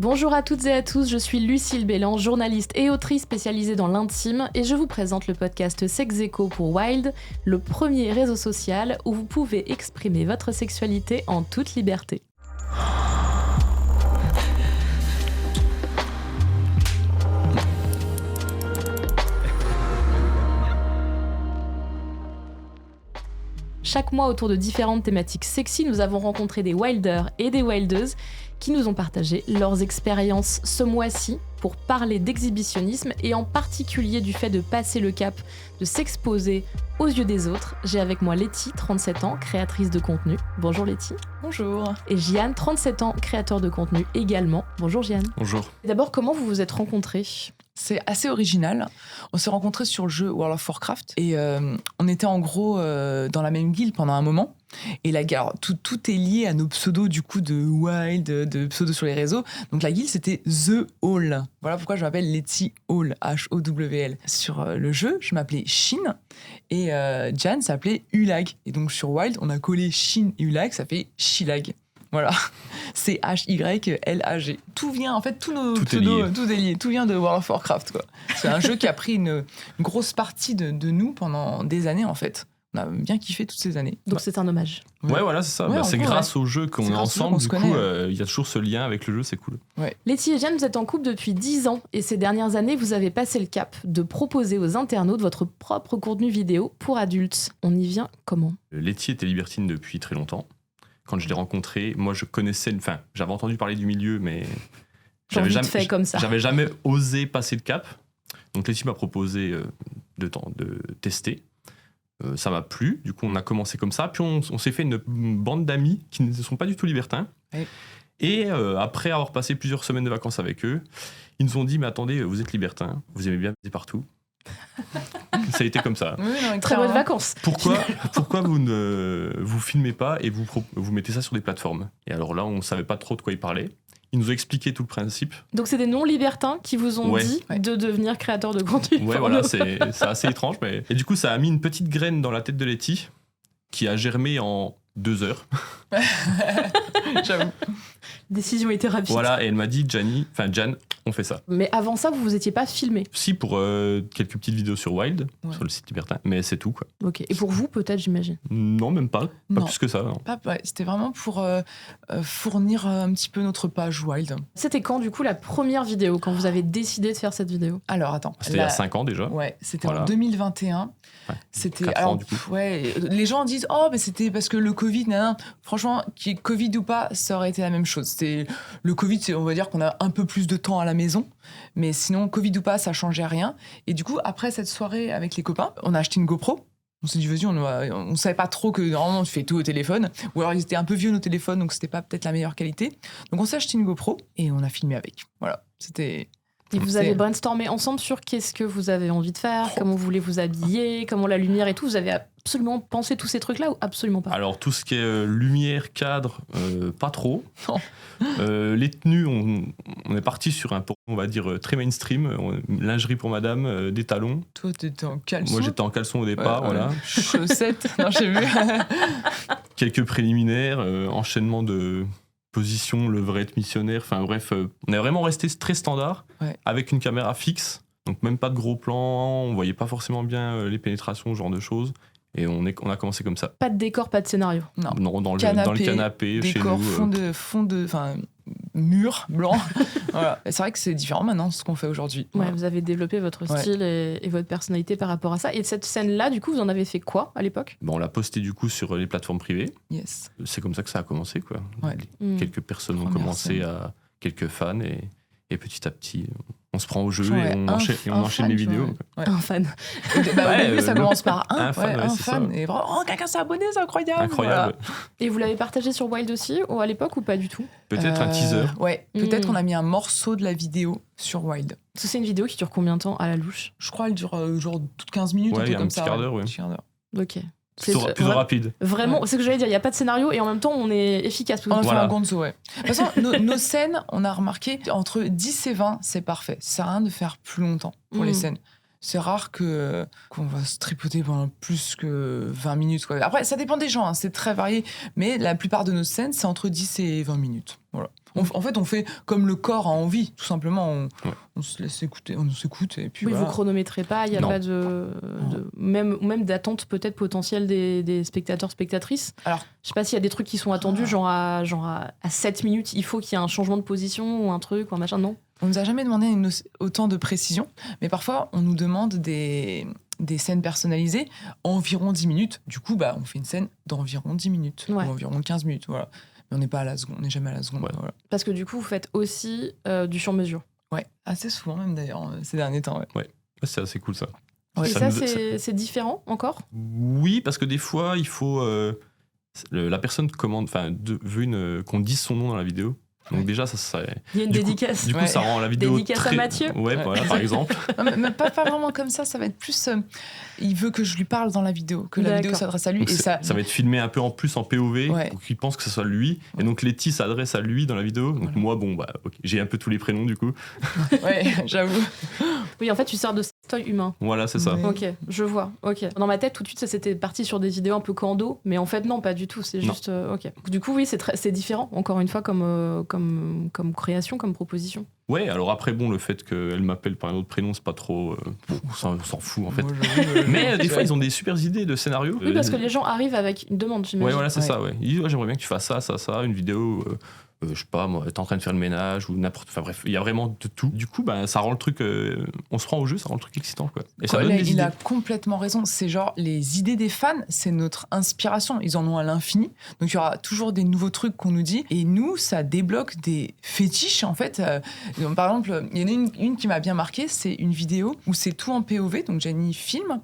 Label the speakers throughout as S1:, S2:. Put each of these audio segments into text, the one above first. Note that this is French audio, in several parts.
S1: Bonjour à toutes et à tous, je suis Lucille Bélan, journaliste et autrice spécialisée dans l'intime et je vous présente le podcast Sex Echo pour Wild, le premier réseau social où vous pouvez exprimer votre sexualité en toute liberté. Chaque mois, autour de différentes thématiques sexy, nous avons rencontré des wilders et des wildeuses qui nous ont partagé leurs expériences ce mois-ci pour parler d'exhibitionnisme et en particulier du fait de passer le cap, de s'exposer aux yeux des autres. J'ai avec moi Letty, 37 ans, créatrice de contenu. Bonjour Letty.
S2: Bonjour.
S1: Et Gianne, 37 ans, créateur de contenu également. Bonjour Gianne.
S3: Bonjour.
S1: D'abord, comment vous vous êtes rencontrés ?
S2: C'est assez original. On s'est rencontrés sur le jeu World of Warcraft et on était en gros dans la même guilde pendant un moment. Et la guilde, alors, tout est lié à nos pseudos du coup de Wild, de pseudos sur les réseaux. Donc la guilde c'était The Hall. Voilà pourquoi je m'appelle Letty Hall, H-O-W-L. Sur le jeu, je m'appelais Shin et Jan s'appelait Ulag. Et donc sur Wild, on a collé Shin et Ulag, ça fait Shilag. Voilà, c'est H-Y-L-A-G. Tout vient, en fait, tous nos pseudos, tout est lié. Tout vient de World of Warcraft, quoi. C'est un jeu qui a pris une grosse partie de nous pendant des années, en fait. On a bien kiffé toutes ces années.
S1: Donc c'est un hommage.
S3: Ouais, voilà, c'est ça.
S2: Ouais,
S3: c'est
S2: gros,
S3: grâce au jeu qu'on est ensemble, du coup, il y a toujours ce lien avec le jeu, c'est cool.
S2: Ouais.
S1: Letty et Gianne, vous êtes en couple depuis 10 ans et ces dernières années, vous avez passé le cap de proposer aux internautes votre propre contenu vidéo pour adultes. On y vient comment ?
S3: Letty était libertine depuis très longtemps. Quand je l'ai rencontrée, moi je connaissais, enfin j'avais entendu parler du milieu, mais j'avais jamais osé passer le cap. Donc Letty m'a proposé de tester. Ça m'a plu, du coup on a commencé comme ça, puis on s'est fait une bande d'amis qui ne sont pas du tout libertins.
S2: Ouais.
S3: Et après avoir passé plusieurs semaines de vacances avec eux, ils nous ont dit mais attendez, vous êtes libertins, vous aimez bien baiser partout. Ça a été comme ça.
S2: Oui, non,
S1: Très bonnes vacances.
S3: Pourquoi vous ne vous filmez pas et vous mettez ça sur des plateformes ? Et alors là, on ne savait pas trop de quoi ils parlaient. Ils nous ont expliqué tout le principe.
S1: Donc c'est des non-libertins qui vous ont dit de devenir créateur de contenu.
S3: Ouais, voilà, c'est assez étrange. Mais... Et du coup, ça a mis une petite graine dans la tête de Letty qui a germé en 2 heures.
S2: J'avoue.
S1: Décision était rapide.
S3: Voilà, et elle m'a dit, Jan, on fait ça.
S1: Mais avant ça, vous vous étiez pas filmé ?
S3: Si, pour quelques petites vidéos sur Wild, sur le site libertin, mais c'est tout, quoi.
S1: Ok. Et pour vous, peut-être, j'imagine ?
S3: Non, même pas. Pas plus que ça. Non.
S2: C'était vraiment pour fournir un petit peu notre page Wild.
S1: C'était quand, du coup, la première vidéo, quand vous avez décidé de faire cette vidéo ?
S2: Alors, attends.
S3: C'était il y a 5 ans déjà.
S2: Ouais, c'était en 2021.
S3: Ouais,
S2: c'était
S3: 4 ans, du coup.
S2: Ouais, les gens disent mais c'était parce que le Covid, franchement, qu'il y ait Covid ou pas, ça aurait été la même chose. Le Covid, on va dire qu'on a un peu plus de temps à la maison, mais sinon, Covid ou pas, ça changeait rien. Et du coup, après cette soirée avec les copains, on a acheté une GoPro. On s'est dit, vas-y, on savait pas trop que normalement tu fais tout au téléphone, ou alors ils étaient un peu vieux nos téléphones, donc c'était pas peut-être la meilleure qualité. Donc on s'est acheté une GoPro et on a filmé avec. Voilà, c'était...
S1: Et vous avez brainstormé ensemble sur qu'est-ce que vous avez envie de faire, comment vous voulez vous habiller, comment la lumière et tout. Vous avez absolument pensé tous ces trucs-là ou absolument pas ?
S3: Alors tout ce qui est lumière, cadre, pas trop. Les tenues, on est parti sur un, on va dire, très mainstream. Lingerie pour madame, des talons.
S2: Toi, t'étais en caleçon.
S3: Moi, j'étais en caleçon au départ, voilà.
S2: Chaussettes, non, j'ai vu.
S3: Quelques préliminaires, enchaînement de... position, levrette, missionnaire, enfin bref, on est vraiment resté très standard, avec une caméra fixe, donc même pas de gros plans, on voyait pas forcément bien les pénétrations, ce genre de choses, et on a commencé comme ça.
S1: Pas de décor, pas de scénario.
S3: Non, dans le canapé,
S2: décor,
S3: chez nous.
S2: fond de, mur blanc. Voilà. C'est vrai que c'est différent maintenant ce qu'on fait aujourd'hui.
S1: Ouais, vous avez développé votre style et votre personnalité par rapport à ça. Et cette scène-là, du coup, vous en avez fait quoi à l'époque ?
S3: On l'a posté du coup sur les plateformes privées.
S2: Yes.
S3: C'est comme ça que ça a commencé, quoi.
S2: Ouais.
S3: Quelques personnes ont commencé à quelques fans et petit à petit on se prend au jeu et on enchaîne les vidéos.
S2: Ouais.
S1: Un fan.
S2: Au début, ça commence par un fan.
S3: Ça.
S2: Et vraiment, quelqu'un s'est abonné, c'est incroyable.
S3: Incroyable.
S2: Voilà.
S1: Et vous l'avez partagé sur Wild aussi, ou à l'époque, ou pas du tout ?
S3: Peut-être un teaser.
S2: Ouais, peut-être qu'on a mis un morceau de la vidéo sur Wild.
S1: C'est une vidéo qui dure combien de temps à la louche ?
S2: Je crois qu'elle dure genre toutes 15 minutes, un truc comme ça.
S3: Un petit quart d'heure, oui.
S1: Ok.
S3: Plutôt rapide.
S1: Vraiment, c'est ce que j'allais dire, il n'y a pas de scénario et en même temps on est efficace.
S2: On a fait un gonzo, ouais. De toute façon, nos scènes, on a remarqué, entre 10 et 20, c'est parfait. Ça sert à rien de faire plus longtemps pour les scènes. C'est rare qu'on va se tripoter pendant plus que 20 minutes. Quoi. Après, ça dépend des gens, c'est très varié. Mais la plupart de nos scènes, c'est entre 10 et 20 minutes. Voilà. En fait, on fait comme le corps a envie, tout simplement. On se laisse écouter, on s'écoute et puis.
S1: Oui,
S2: voilà.
S1: vous chronométrez pas, il n'y a pas même d'attente peut-être potentielle des spectateurs, spectatrices. Alors, je sais pas s'il y a des trucs qui sont attendus, genre à 7 minutes, il faut qu'il y ait un changement de position ou un truc ou un machin, non ?
S2: On nous a jamais demandé autant de précision, mais parfois on nous demande des scènes personnalisées environ 10 minutes. Du coup, on fait une scène d'environ 10 minutes ou environ 15 minutes, voilà. Mais on n'est pas à la seconde, on n'est jamais à la seconde. Voilà.
S1: Parce que du coup, vous faites aussi du sur-mesure.
S2: Ouais, assez souvent même d'ailleurs ces derniers temps. Ouais,
S3: c'est assez cool ça.
S1: Ouais. Et ça, c'est différent encore ?
S3: Oui, parce que des fois, il faut la personne commande, veut qu'on dise son nom dans la vidéo. Donc déjà, ça
S1: il y a une dédicace.
S3: Du coup, ça rend la vidéo
S1: dédicace à Mathieu.
S3: Ouais, voilà, par exemple.
S2: Mais pas vraiment comme ça. Ça va être plus. Il veut que je lui parle dans la vidéo, que la vidéo s'adresse à lui.
S3: Donc
S2: et ça
S3: va être filmé un peu en plus en POV pour qu'il pense que ce soit lui. Et donc Letty s'adresse à lui dans la vidéo. Donc moi, j'ai un peu tous les prénoms du coup.
S2: Ouais, j'avoue.
S1: Oui, en fait, tu sers de sextoy humain.
S3: Voilà, c'est ça.
S1: Ok, je vois. Ok. Dans ma tête, tout de suite, ça s'était parti sur des vidéos un peu cando, mais en fait, non, pas du tout. C'est juste. Ok. Du coup, oui, c'est différent. Encore une fois, comme création, comme proposition.
S3: Ouais, alors après, le fait qu'elle m'appelle par un autre prénom, c'est pas trop. On s'en fout en fait. Mais des fois, ils ont des super idées de scénario.
S1: Oui, parce que les gens arrivent avec une demande, j'imagine.
S3: Ouais, voilà, c'est ça, ouais. Ils disent, j'aimerais bien que tu fasses ça, une vidéo. Je sais pas, moi, t'es en train de faire le ménage ou n'importe. Enfin bref, il y a vraiment de tout. Du coup, ça rend le truc. On se prend au jeu, ça rend le truc excitant, quoi. Et ça donne des idées.
S2: Il a complètement raison. C'est genre, les idées des fans, c'est notre inspiration. Ils en ont à l'infini. Donc il y aura toujours des nouveaux trucs qu'on nous dit. Et nous, ça débloque des fétiches, en fait. Donc, par exemple, il y en a une qui m'a bien marqué. C'est une vidéo où c'est tout en POV. Donc Jenny filme.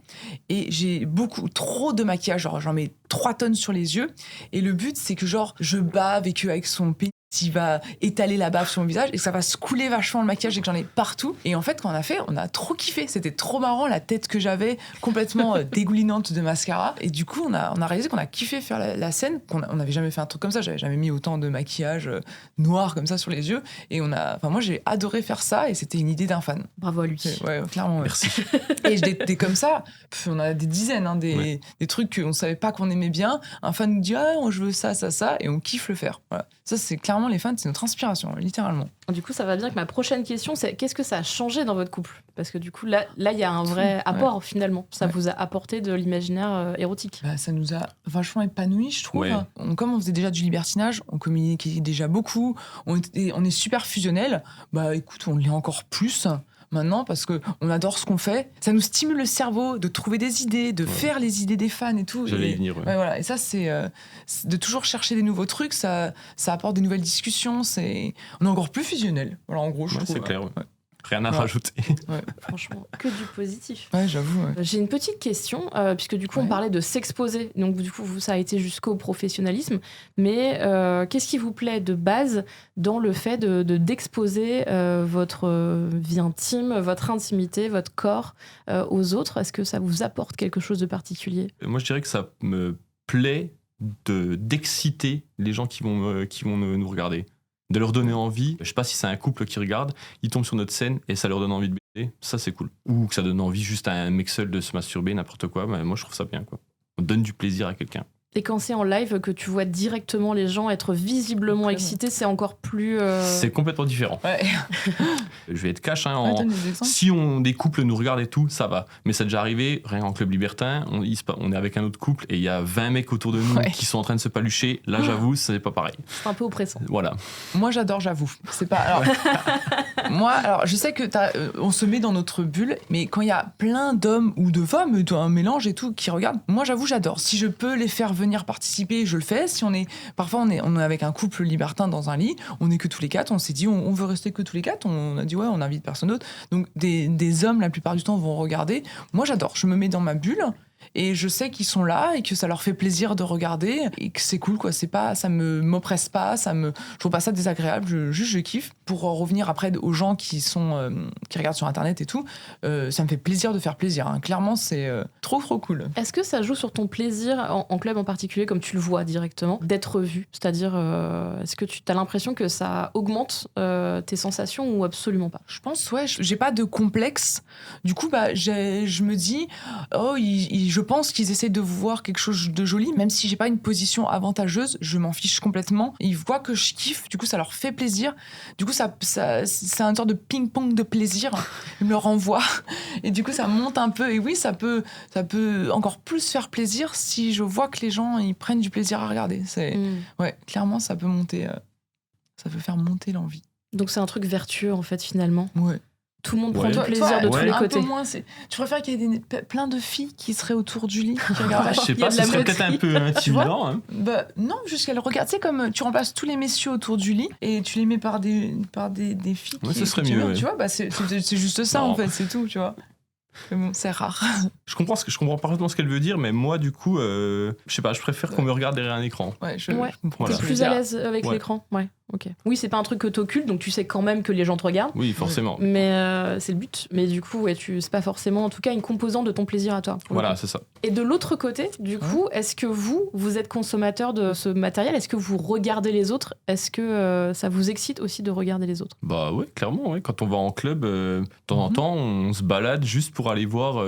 S2: Et j'ai trop de maquillage. Genre, j'en mets 3 tonnes sur les yeux. Et le but, c'est que genre, je bave avec son pénis. Il va étaler la bave sur mon visage et que ça va se couler vachement le maquillage et que j'en ai partout. Et en fait, quand on a fait, on a trop kiffé. C'était trop marrant, la tête que j'avais complètement dégoulinante de mascara. Et du coup, on a réalisé qu'on a kiffé faire la scène. On n'avait jamais fait un truc comme ça. J'avais jamais mis autant de maquillage noir comme ça sur les yeux. Et moi, j'ai adoré faire ça et c'était une idée d'un fan.
S1: Bravo à lui.
S2: Ouais, clairement.
S3: Merci.
S2: Et des comme ça, on a des dizaines, des trucs qu'on savait pas qu'on aimait bien. Un fan nous dit, je veux ça, et on kiffe le faire. Voilà. Ça, c'est clairement les fans, c'est notre inspiration, littéralement.
S1: Du coup, ça va bien que ma prochaine question, c'est qu'est-ce que ça a changé dans votre couple ? Parce que du coup, là, il y a un vrai apport, finalement. Ça vous a apporté de l'imaginaire érotique.
S2: Ça nous a vachement épanouis, je trouve.
S3: Ouais.
S2: Comme on faisait déjà du libertinage, on communiquait déjà beaucoup, on est super fusionnels. Écoute, on l'est encore plus maintenant parce qu'on adore ce qu'on fait. Ça nous stimule le cerveau de trouver des idées, de faire les idées des fans et tout.
S3: J'allais y venir. Ouais.
S2: Voilà. Et ça, c'est de toujours chercher des nouveaux trucs, ça apporte des nouvelles discussions. On est encore plus fusionnels. Voilà, en gros, je trouve.
S3: C'est clair. Ouais. Rien à rajouter.
S2: Ouais.
S1: Franchement, que du positif.
S2: Ouais, j'avoue. Ouais.
S1: J'ai une petite question, puisque du coup, on parlait de s'exposer. Donc, du coup, ça a été jusqu'au professionnalisme. Mais qu'est-ce qui vous plaît de base dans le fait d'exposer votre vie intime, votre intimité, votre corps aux autres ? Est-ce que ça vous apporte quelque chose de particulier ?
S3: Moi, je dirais que ça me plaît d'exciter les gens qui vont nous regarder. De leur donner envie. Je sais pas si c'est un couple qui regarde, ils tombent sur notre scène et ça leur donne envie de baiser. Ça, c'est cool. Ou que ça donne envie juste à un mec seul de se masturber, n'importe quoi. Moi, je trouve ça bien, quoi. On donne du plaisir à quelqu'un.
S1: Et quand c'est en live, que tu vois directement les gens être visiblement excités, c'est encore plus...
S3: C'est complètement différent.
S2: Ouais.
S3: Je vais être cash. Si des couples nous regardent et tout, ça va. Mais ça a déjà arrivé, rien en club libertin, on est avec un autre couple et il y a 20 mecs autour de nous qui sont en train de se palucher. Là, j'avoue, c'est pas pareil.
S1: C'est un peu oppressant.
S3: Voilà.
S2: Moi, j'adore, j'avoue. C'est pas... Alors, moi, je sais que on se met dans notre bulle, mais quand il y a plein d'hommes ou de femmes, un mélange et tout, qui regardent, moi, j'avoue, j'adore. Si je peux les faire venir participer, je le fais. Si parfois on est avec un couple libertin dans un lit, on est que tous les 4, on s'est dit on veut rester que tous les 4, on a dit on invite personne d'autre. Donc des hommes la plupart du temps vont regarder. Moi j'adore, je me mets dans ma bulle et je sais qu'ils sont là et que ça leur fait plaisir de regarder et que c'est cool quoi. C'est pas, ça m'oppresse pas, je trouve pas ça désagréable. Je kiffe. Pour revenir après aux gens qui regardent sur internet et tout, ça me fait plaisir de faire plaisir. Hein. Clairement c'est trop cool.
S1: Est-ce que ça joue sur ton plaisir en club en particulier, comme tu le vois directement, d'être vu ? C'est-à-dire, est-ce que tu as l'impression que ça augmente tes sensations ou absolument pas ?
S2: Je pense j'ai pas de complexe. Du coup je me dis je pense qu'ils essaient de voir quelque chose de joli, même si j'ai pas une position avantageuse, je m'en fiche complètement. Ils voient que je kiffe, du coup ça leur fait plaisir. Du coup ça c'est un sorte de ping-pong de plaisir. Ils me le renvoient et du coup ça monte un peu. Et oui, ça peut encore plus faire plaisir si je vois que les gens ils prennent du plaisir à regarder. Ouais, clairement ça peut monter, ça peut faire monter l'envie.
S1: Donc c'est un truc vertueux en fait finalement.
S2: Ouais.
S1: Tout le monde prend du plaisir de tous les côtés.
S2: Un peu moins, tu préfères qu'il y ait plein de filles qui seraient autour du lit qui regardent.
S3: Je sais pas, ce serait peut-être un peu intimidant. Hein.
S2: Non, juste qu'elles regardent. Tu sais, comme tu remplaces tous les messieurs autour du lit et tu les mets par des filles.
S3: Ouais, ce serait mieux. Ouais.
S2: Tu vois, c'est juste ça en fait, c'est tout, tu vois. Mais bon, c'est rare.
S3: Je comprends parfaitement ce qu'elle veut dire, mais moi, du coup, je sais pas, je préfère qu'on me regarde derrière un écran.
S2: Ouais, je comprends.
S1: T'es plus à l'aise avec l'écran. Ouais. Ok. Oui, c'est pas un truc que t'occultes, donc tu sais quand même que les gens te regardent.
S3: Oui, forcément.
S1: Mais c'est le but. Mais du coup, c'est pas forcément, en tout cas, une composante de ton plaisir à toi.
S3: Voilà, c'est ça.
S1: Et de l'autre côté, du coup, est-ce que vous êtes consommateur de ce matériel ? Est-ce que vous regardez les autres ? Est-ce que ça vous excite aussi de regarder les autres ?
S3: Bah ouais, clairement. Ouais. Quand on va en club, de temps en temps, on se balade juste pour aller voir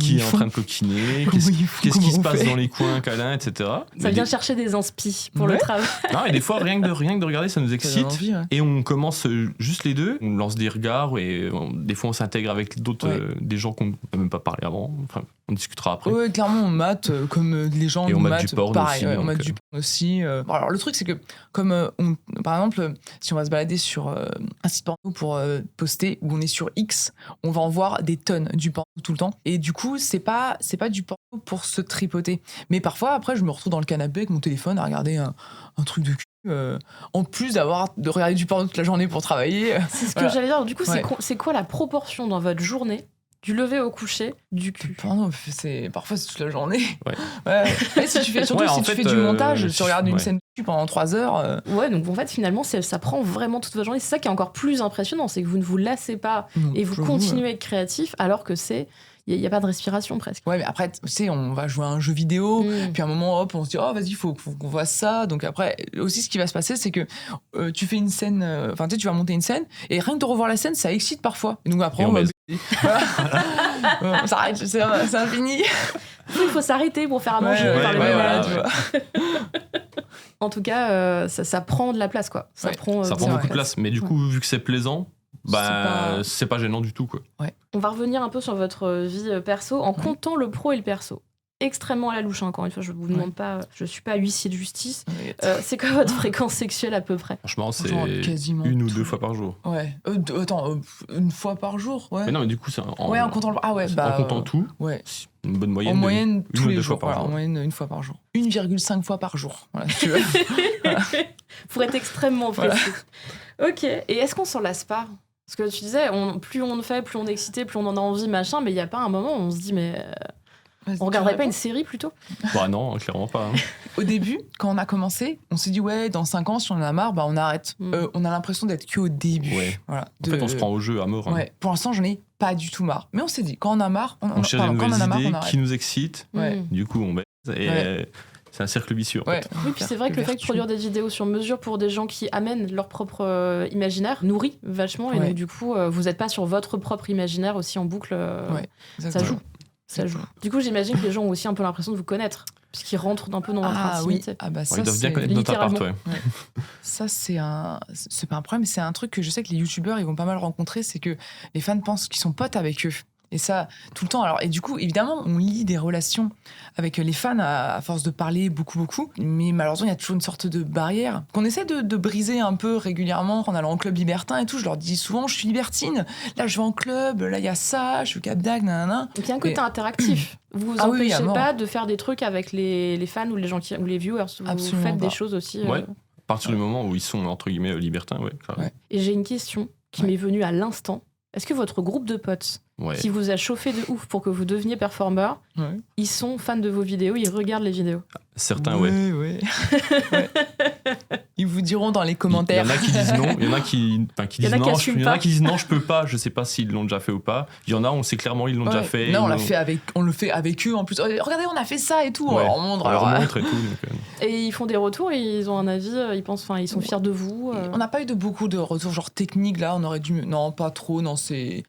S3: qui est en train de coquiner, qu'est-ce qui se passe dans les coins, câlins, etc.
S1: Ça vient chercher des inspi pour le travail.
S3: Non, et des fois, rien que de regarder, ça nous excite. Envie, ouais. Et on commence juste les deux, on lance des regards et des fois on s'intègre avec d'autres, des gens qu'on n'a même pas parlé avant. Enfin, on discutera après.
S2: Ouais, clairement, on mate comme les gens.
S3: Et on mate du porn
S2: pareil,
S3: aussi.
S2: On mate du porn aussi. Bon, alors le truc, c'est que comme par exemple, si on va se balader sur un site porno pour poster où on est sur X, on va en voir des tonnes du porno tout le temps. Et du coup, c'est pas du porno pour se tripoter. Mais parfois, après, je me retrouve dans le canapé avec mon téléphone à regarder un truc de cul. En plus de regarder du porno toute la journée pour travailler.
S1: C'est ce que j'allais dire. Du coup, c'est quoi la proportion dans votre journée du lever au coucher du cul?
S2: Parfois c'est toute la journée. Ouais. Si tu fais, surtout si tu fais du montage, tu regardes une scène de cul pendant 3 heures.
S1: Ouais, donc en fait finalement ça prend vraiment toute votre journée. C'est ça qui est encore plus impressionnant, c'est que vous ne vous lassez pas et vous continuez à être créatif alors que il n'y a pas de respiration presque.
S2: Ouais, mais après, tu sais, on va jouer à un jeu vidéo, puis à un moment, hop, on se dit, oh, vas-y, faut qu'on voit ça. Donc après, aussi, ce qui va se passer, c'est que tu fais une scène, tu vas monter une scène, et rien que de revoir la scène, ça excite parfois. Et donc après, on va on s'arrête, c'est infini.
S1: Il faut s'arrêter pour faire à manger, faire le ménage. En tout cas, ça prend de la place, quoi. Ça prend
S3: beaucoup de place, mais du coup, vu que c'est plaisant, c'est pas gênant du tout, quoi.
S1: Ouais. On va revenir un peu sur votre vie perso en comptant le pro et le perso. Extrêmement à la louche, encore une fois, je vous demande pas, je suis pas huissier de justice. C'est quoi votre fréquence sexuelle à peu près?
S3: Franchement, c'est 1 ou 2 fois par jour.
S2: Ouais. Attends, 1 fois par jour, ouais.
S3: Mais non, mais du coup, c'est en
S2: comptant
S3: en comptant tout.
S2: Ouais.
S3: Une bonne moyenne.
S2: En moyenne, tous les
S3: 2
S2: jours.
S3: fois par jour.
S2: En moyenne, 1 fois par jour. 1,5 fois par jour. Voilà, si tu veux.
S1: Pour être extrêmement précis. Ok. Et est-ce qu'on s'en lasse pas? Parce que tu disais, plus on fait, plus on est excité, plus on en a envie, machin, mais il n'y a pas un moment où on se dit, mais on regarderait pas une série plutôt?
S3: Bah non, clairement pas. Hein.
S2: Au début, quand on a commencé, on s'est dit, ouais, dans 5 ans, si on en a marre, on arrête. On a l'impression d'être qu'au début.
S3: Ouais. Voilà, en fait, on se prend au jeu à mort. Hein.
S2: Ouais. Pour l'instant, j'en ai pas du tout marre. Mais on s'est dit, quand on a marre,
S3: on cherche des nouvelles idées qui nous excitent. Du coup, on baise. Et c'est un cercle vicieux. En fait.
S1: Oui, puis c'est vrai que le fait de produire des vidéos sur mesure pour des gens qui amènent leur propre imaginaire nourrit vachement. Et donc, du coup, vous n'êtes pas sur votre propre imaginaire aussi en boucle. Ça joue. Ça joue. Du coup, j'imagine que les gens ont aussi un peu l'impression de vous connaître, puisqu'ils rentrent un peu dans votre intimité.
S2: Oui. Ah bah ça,
S3: ils doivent bien connaître notre appart,
S2: Ça, c'est pas un problème, c'est un truc que je sais que les youtubeurs, ils vont pas mal rencontrer, c'est que les fans pensent qu'ils sont potes avec eux. Et ça, tout le temps. Alors, et du coup, évidemment, on lie des relations avec les fans à force de parler beaucoup. Mais malheureusement, il y a toujours une sorte de barrière qu'on essaie de briser un peu régulièrement en allant en club libertin et tout. Je leur dis souvent, je suis libertine. Là, je vais en club. Là, il y a ça. Je suis Cap d'Agde, nanana.
S1: Donc, il y a un côté interactif. Vous vous empêchez pas de faire des trucs avec les fans ou les gens ou les viewers. Vous faites des choses aussi.
S3: Ouais. À partir du moment où ils sont, entre guillemets, libertins, ouais.
S1: Et j'ai une question qui m'est venue à l'instant. Est-ce que votre groupe de potes qui vous a chauffé de ouf pour que vous deveniez performeur, ils sont fans de vos vidéos, ils regardent les vidéos?
S3: Certains, ouais.
S2: Ils vous diront dans les commentaires.
S3: Il y en a qui disent non, il y en a qui disent non, il y en a qui disent non, je peux pas, je sais pas s'ils l'ont déjà fait ou pas. Il y en a, on sait clairement ils l'ont déjà fait.
S2: Non, on le fait avec eux en plus. Regardez, on a fait ça et tout.
S3: Ouais.
S2: On montre
S3: et tout. Donc,
S1: Et ils font des retours, ils ont un avis, ils sont fiers de vous.
S2: On n'a pas eu beaucoup de retours genre techniques là, on aurait dû non, pas trop, non,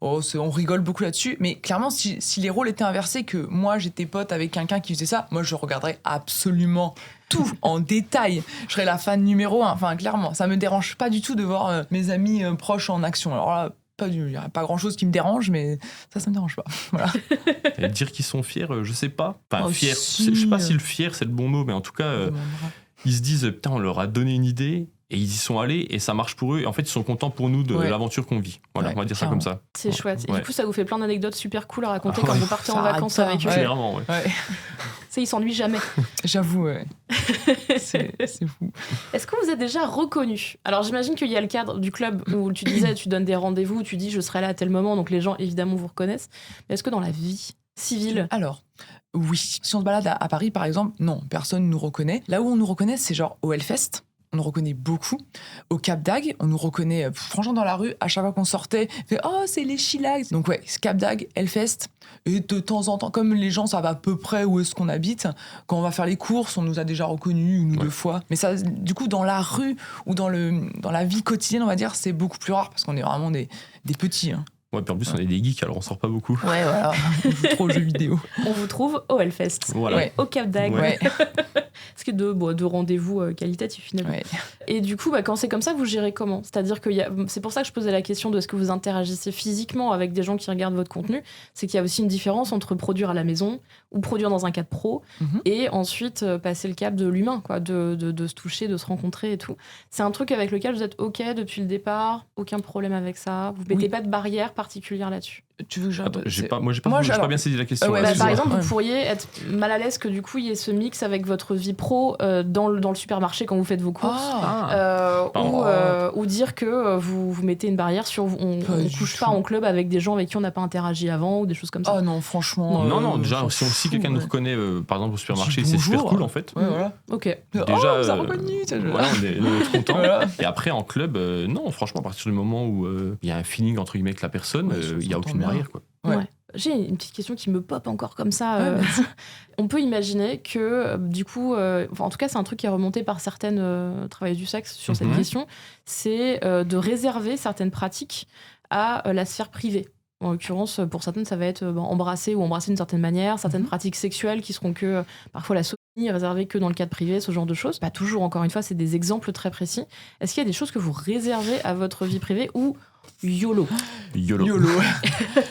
S2: on rigole beaucoup là-dessus, mais clairement si les rôles étaient inversés, que moi j'étais pote avec quelqu'un qui faisait ça, moi je regarderais absolument tout en détail. Je serais la fan numéro 1, enfin clairement, ça me dérange pas du tout de voir mes amis proches en action. Alors là, il n'y a pas grand chose qui me dérange, mais ça me dérange pas. Voilà.
S3: Et dire qu'ils sont fiers, je sais pas. Enfin, fiers,
S2: si.
S3: Je sais pas si le fier c'est le bon mot, mais en tout cas, ils se disent putain, on leur a donné une idée. Et ils y sont allés et ça marche pour eux. Et en fait, ils sont contents pour nous de l'aventure qu'on vit. Voilà, on va dire ça comme ça.
S1: C'est chouette. Et du coup, ça vous fait plein d'anecdotes super cool à raconter quand vous partez en vacances avec eux.
S3: Clairement, ouais.
S1: Ils s'ennuient jamais.
S2: J'avoue, ouais. C'est fou.
S1: Est-ce que vous êtes déjà reconnu ? Alors, j'imagine qu'il y a le cadre du club où tu disais, tu donnes des rendez-vous, tu dis je serai là à tel moment, donc les gens évidemment vous reconnaissent. Mais est-ce que dans la vie civile ?
S2: Alors, oui. Si on se balade à Paris, par exemple, non, personne ne nous reconnaît. Là où on nous reconnaît, c'est genre au Hellfest. On nous reconnaît beaucoup. Au Cap d'Agde, on nous reconnaît franchement dans la rue. À chaque fois qu'on sortait, on fait « Oh, c'est les Chilags !» Donc ouais, Cap d'Agde, Hellfest. Et de temps en temps, comme les gens savent à peu près où est-ce qu'on habite, quand on va faire les courses, on nous a déjà reconnus une ou deux fois. Mais ça, du coup, dans la rue ou dans la vie quotidienne, on va dire, c'est beaucoup plus rare parce qu'on est vraiment des petits. Hein.
S3: Ouais, puis en plus, on est des geeks, alors on sort pas beaucoup.
S2: Ouais, voilà. On joue trop aux jeux vidéo.
S1: On vous trouve au Hellfest, au Cap d'Agde.
S2: Ouais.
S1: Ce qui est de rendez-vous qualitatifs finalement.
S2: Ouais.
S1: Et du coup, quand c'est comme ça, vous gérez comment ? C'est-à-dire que c'est pour ça que je posais la question de est-ce que vous interagissez physiquement avec des gens qui regardent votre contenu ? C'est qu'il y a aussi une différence entre produire à la maison ou produire dans un cadre pro et ensuite passer le cap de l'humain, quoi, de se toucher, de se rencontrer et tout. C'est un truc avec lequel vous êtes OK depuis le départ, aucun problème avec ça. Vous mettez pas de barrière particulière là-dessus.
S2: Tu veux que
S3: j'ai pas bien saisi la question.
S1: Par exemple, vous pourriez être mal à l'aise que du coup il y ait ce mix avec votre vie pro dans le supermarché quand vous faites vos courses, ou dire que vous mettez une barrière sur on couche pas en club avec des gens avec qui on n'a pas interagi avant ou des choses comme ça.
S2: Ah non, franchement.
S3: Non, déjà si quelqu'un nous reconnaît par exemple au supermarché, c'est super cool en fait.
S2: Ouais, voilà.
S1: Ok.
S2: Déjà, ça reconnu.
S3: Voilà, on est content. Voilà. Et après en club, non, franchement, à partir du moment où il y a un feeling entre guillemets avec la personne, il y a aucune barrière, quoi.
S1: Ouais. J'ai une petite question qui me pop encore comme ça. On peut imaginer que, du coup, en tout cas, c'est un truc qui est remonté par certaines travailleuses du sexe sur cette question, c'est de réserver certaines pratiques à la sphère privée. En l'occurrence, pour certaines, ça va être embrasser ou embrasser d'une certaine manière, certaines pratiques sexuelles qui seront que parfois la sodomie réservée que dans le cadre privé, ce genre de choses. Pas toujours, encore une fois, c'est des exemples très précis. Est-ce qu'il y a des choses que vous réservez à votre vie privée ou YOLO.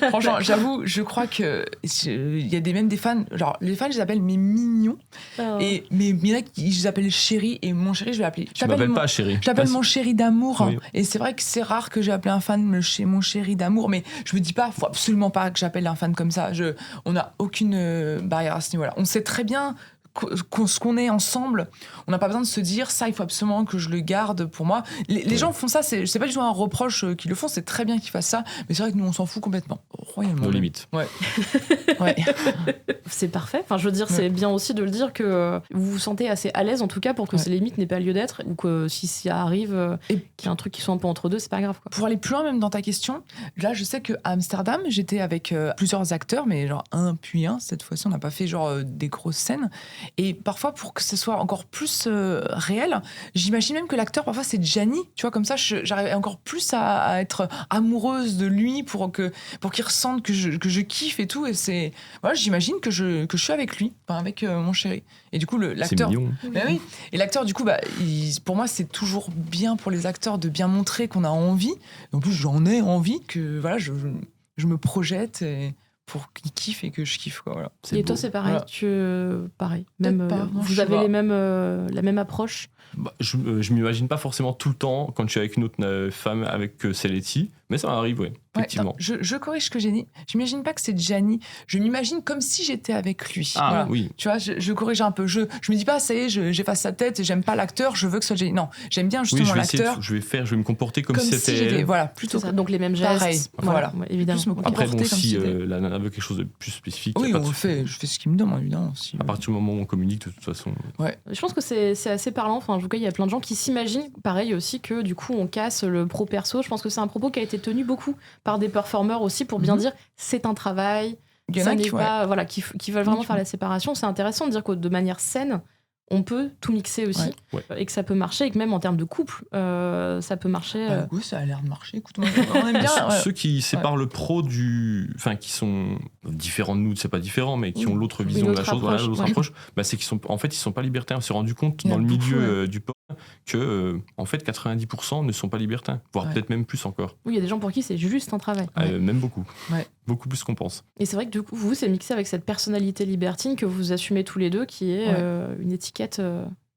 S2: Franchement, j'avoue, je crois que il y a même des fans, genre les fans, je les appelle mes mignons. Mais il y en a qui je les appelle chéri, et mon chéri, je vais l'appeler.
S3: Je m'appelle pas chéri.
S2: Je l'appelle mon chéri d'amour. Oui. Et c'est vrai que c'est rare que j'ai appelé un fan mon chéri d'amour, mais je me dis pas, faut absolument pas que j'appelle un fan comme ça. On n'a aucune barrière à ce niveau-là. On sait très bien ce qu'on est ensemble, on n'a pas besoin de se dire ça, il faut absolument que je le garde pour moi. Les gens font ça, c'est pas du tout un reproche qu'ils le font, c'est très bien qu'ils fassent ça, mais c'est vrai que nous on s'en fout complètement, royalement.
S3: Nos limites.
S2: Ouais.
S1: C'est parfait. Enfin, je veux dire, c'est bien aussi de le dire que vous vous sentez assez à l'aise en tout cas pour que ces limites n'aient pas lieu d'être, ou que si ça arrive, qu'il y a un truc qui soit un peu entre deux, c'est pas grave, quoi.
S2: Pour aller plus loin même dans ta question, là je sais qu'à Amsterdam, j'étais avec plusieurs acteurs, mais genre un puis un, cette fois-ci on n'a pas fait genre des grosses scènes. Et parfois, pour que ce soit encore plus réel, j'imagine même que l'acteur, parfois, c'est Gianni. Tu vois, comme ça, j'arrive encore plus à être amoureuse de lui pour qu'il ressente que je kiffe et tout. Et c'est... Voilà, j'imagine que je suis avec lui, avec mon chéri. Et du coup, l'acteur...
S3: C'est mignon.
S2: Ben oui. Et l'acteur, du coup, pour moi, c'est toujours bien pour les acteurs de bien montrer qu'on a envie. Et en plus, j'en ai envie, que voilà, je me projette pour qu'il kiffe et que je kiffe, quoi, voilà.
S1: Et toi, c'est pareil, pareil. Même, vous avez la même approche.
S3: Je m'imagine pas forcément tout le temps quand je suis avec une autre femme avec Celetti, mais ça m'arrive, oui. effectivement.
S2: Je corrige ce que j'ai dit. J'imagine pas que c'est Gianni. Je m'imagine comme si j'étais avec lui.
S3: Ah
S2: voilà.
S3: Oui.
S2: Tu vois, je corrige un peu. Je me dis pas, ça y est, j'efface sa tête et j'aime pas l'acteur, je veux que ce soit Gianni. Non, j'aime bien justement l'acteur.
S3: Je vais me comporter comme si c'était elle.
S2: Voilà, plutôt
S1: ça, donc les mêmes gestes.
S2: Pareil, voilà.
S1: Ouais, évidemment.
S3: Après, bon, si la nana veut quelque chose de plus spécifique,
S2: oui, je fais ce qu'il me demande, évidemment. Si,
S3: à partir du moment où on communique, de toute façon.
S1: Ouais. Je pense que c'est assez parlant. Enfin, en tout cas, il y a plein de gens qui s'imaginent, pareil aussi, que du coup, on casse le pro-perso. Je pense que c'est un propos qui a été tenu beaucoup par des performeurs aussi pour bien dire c'est un travail. Ça n'est pas, voilà, qui veulent vraiment faire la séparation. C'est intéressant de dire que de manière saine, on peut tout mixer aussi et que ça peut marcher et que même en termes de couple, ça peut marcher.
S2: Oui, ça a l'air de marcher. Écoute, on aime bien.
S3: Ceux qui séparent le pro du, enfin, qui sont différents de nous, c'est pas différent, mais qui ont l'autre vision de la chose, l'autre approche, bah, c'est qu'ils sont, en fait, ils sont pas libertins. On s'est rendu compte dans le milieu du porn que, en fait, 90% ne sont pas libertins, voire peut-être même plus encore.
S1: Oui, il y a des gens pour qui c'est juste un travail.
S3: Même beaucoup. Beaucoup plus qu'on pense.
S1: Et c'est vrai que du coup, vous, c'est mixé avec cette personnalité libertine que vous assumez tous les deux, qui est une étiquette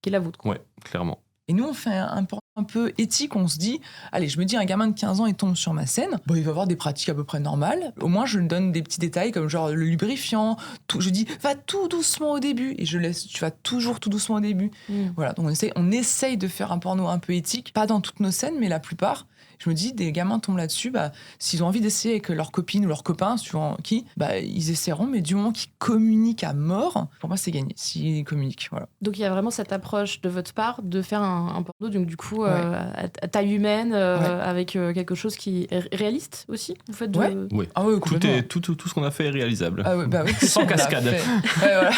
S1: qui est la vôtre.
S3: Ouais, clairement.
S2: Et nous, on fait un peu éthique. On se dit, allez, je me dis, un gamin de 15 ans, il tombe sur ma scène. Bon, il va avoir des pratiques à peu près normales. Au moins, je lui donne des petits détails comme genre le lubrifiant. Je dis, va tout doucement au début. Et je laisse, tu vas toujours tout doucement au début. Voilà, donc on essaye de faire un porno un peu éthique. Pas dans toutes nos scènes, mais la plupart. Je me dis, des gamins tombent là-dessus, bah, s'ils ont envie d'essayer avec leur copine ou leur copain, suivant qui, bah, ils essaieront, mais du moment qu'ils communiquent à mort, pour moi, c'est gagné, s'ils communiquent. Voilà.
S1: Donc, il y a vraiment cette approche de votre part de faire un porno, donc du coup, à taille humaine, avec quelque chose qui est réaliste aussi. Vous faites
S3: Oui.
S2: Ah oui,
S3: tout ce qu'on a fait est réalisable.
S2: Ah oui, bah oui,
S3: sans cascade.
S2: Voilà.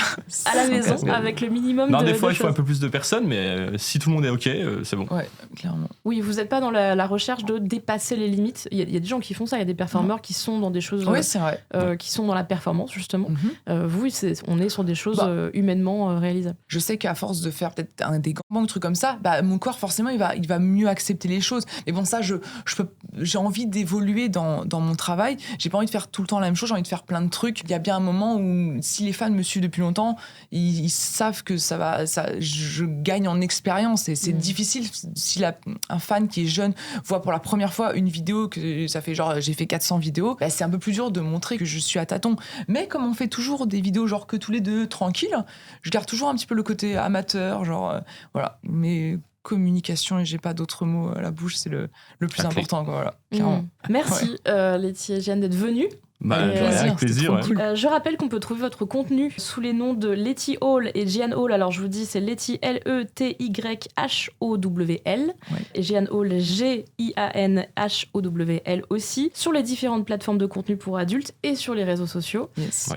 S1: À la maison, avec le minimum
S3: des fois, il faut un peu plus de personnes, mais si tout le monde est OK, c'est bon.
S2: Ouais, clairement.
S1: Oui, vous n'êtes pas dans la recherche de dépasser les limites. Il y a des gens qui font ça, il y a des performeurs qui sont dans des choses
S2: c'est vrai.
S1: qui sont dans la performance justement. Vous, on est sur des choses humainement réalisables.
S2: Je sais qu'à force de faire peut-être des grands trucs comme ça, bah, mon corps forcément il va mieux accepter les choses. Mais bon, ça j'ai envie d'évoluer dans mon travail. J'ai pas envie de faire tout le temps la même chose, j'ai envie de faire plein de trucs. Il y a bien un moment où si les fans me suivent depuis longtemps, ils savent que je gagne en expérience et c'est difficile si un fan qui est jeune voit pour la première fois une vidéo que ça fait genre j'ai fait 400 vidéos, bah, c'est un peu plus dur de montrer que je suis à tâtons. Mais comme on fait toujours des vidéos genre que tous les deux tranquilles, je garde toujours un petit peu le côté amateur, genre voilà. Mais communication et j'ai pas d'autres mots à la bouche, c'est le plus important, quoi, voilà.
S1: Merci Letty et Jeanne d'être venues.
S3: Avec plaisir.
S1: Cool. Je rappelle qu'on peut trouver votre contenu sous les noms de Letty Hall et Jeanne Hall. Alors je vous dis, c'est Letty LettyHOWL et Jeanne Hall GIANHOWL aussi sur les différentes plateformes de contenu pour adultes et sur les réseaux sociaux.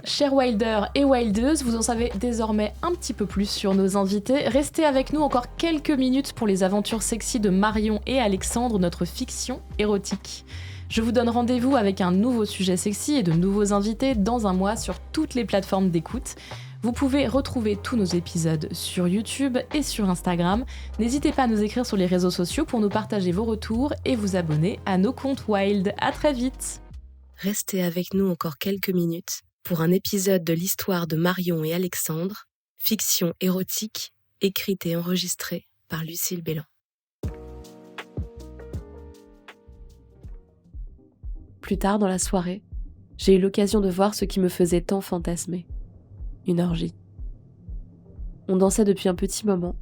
S1: Chers Wilders et Wildeuses, vous en savez désormais un petit peu plus sur nos invités. Restez avec nous encore quelques minutes pour les aventures sexy de Marion et Alexandre, notre fiction érotique. Je vous donne rendez-vous avec un nouveau sujet sexy et de nouveaux invités dans un mois sur toutes les plateformes d'écoute. Vous pouvez retrouver tous nos épisodes sur YouTube et sur Instagram. N'hésitez pas à nous écrire sur les réseaux sociaux pour nous partager vos retours et vous abonner à nos comptes Wild. À très vite.
S4: Restez avec nous encore quelques minutes pour un épisode de l'histoire de Marion et Alexandre, fiction érotique, écrite et enregistrée par Lucille Bélan.
S5: Plus tard dans la soirée, j'ai eu l'occasion de voir ce qui me faisait tant fantasmer. Une orgie. On dansait depuis un petit moment,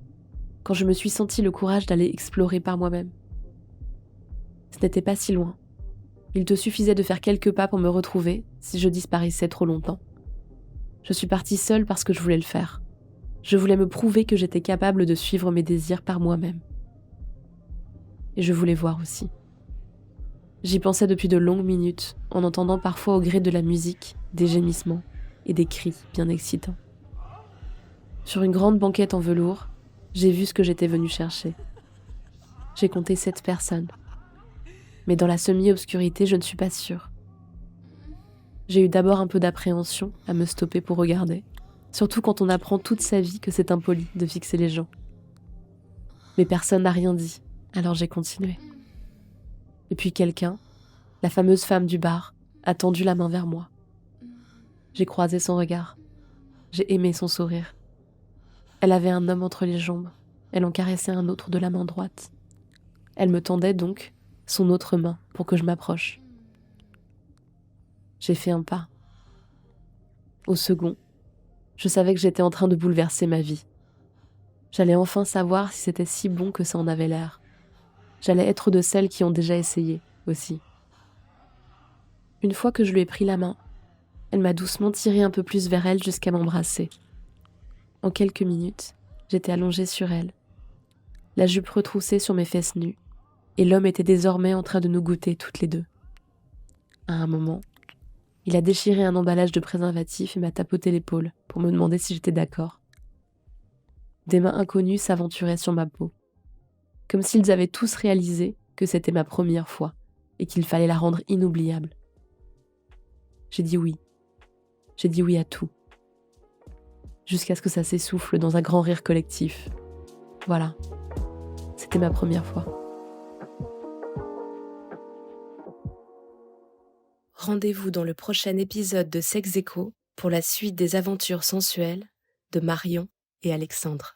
S5: quand je me suis senti le courage d'aller explorer par moi-même. Ce n'était pas si loin. Il te suffisait de faire quelques pas pour me retrouver si je disparaissais trop longtemps. Je suis partie seule parce que je voulais le faire. Je voulais me prouver que j'étais capable de suivre mes désirs par moi-même. Et je voulais voir aussi. J'y pensais depuis de longues minutes, en entendant parfois au gré de la musique, des gémissements et des cris bien excitants. Sur une grande banquette en velours, j'ai vu ce que j'étais venue chercher. J'ai compté 7 personnes. Mais dans la semi-obscurité, je ne suis pas sûre. J'ai eu d'abord un peu d'appréhension à me stopper pour regarder, surtout quand on apprend toute sa vie que c'est impoli de fixer les gens. Mais personne n'a rien dit, alors j'ai continué. Et puis quelqu'un, la fameuse femme du bar, a tendu la main vers moi. J'ai croisé son regard. J'ai aimé son sourire. Elle avait un homme entre les jambes. Elle en caressait un autre de la main droite. Elle me tendait donc son autre main pour que je m'approche. j'ai fait un pas. Au second, je savais que j'étais en train de bouleverser ma vie. J'allais enfin savoir si c'était si bon que ça en avait l'air. J'allais être de celles qui ont déjà essayé, aussi. Une fois que je lui ai pris la main, elle m'a doucement tiré un peu plus vers elle jusqu'à m'embrasser. En quelques minutes, j'étais allongée sur elle, la jupe retroussée sur mes fesses nues, et l'homme était désormais en train de nous goûter toutes les deux. À un moment, il a déchiré un emballage de préservatif et m'a tapoté l'épaule pour me demander si j'étais d'accord. Des mains inconnues s'aventuraient sur ma peau, comme s'ils avaient tous réalisé que c'était ma première fois et qu'il fallait la rendre inoubliable. J'ai dit oui. J'ai dit oui à tout. Jusqu'à ce que ça s'essouffle dans un grand rire collectif. Voilà. C'était ma première fois.
S4: Rendez-vous dans le prochain épisode de Sex Aecho pour la suite des aventures sensuelles de Marion et Alexandre.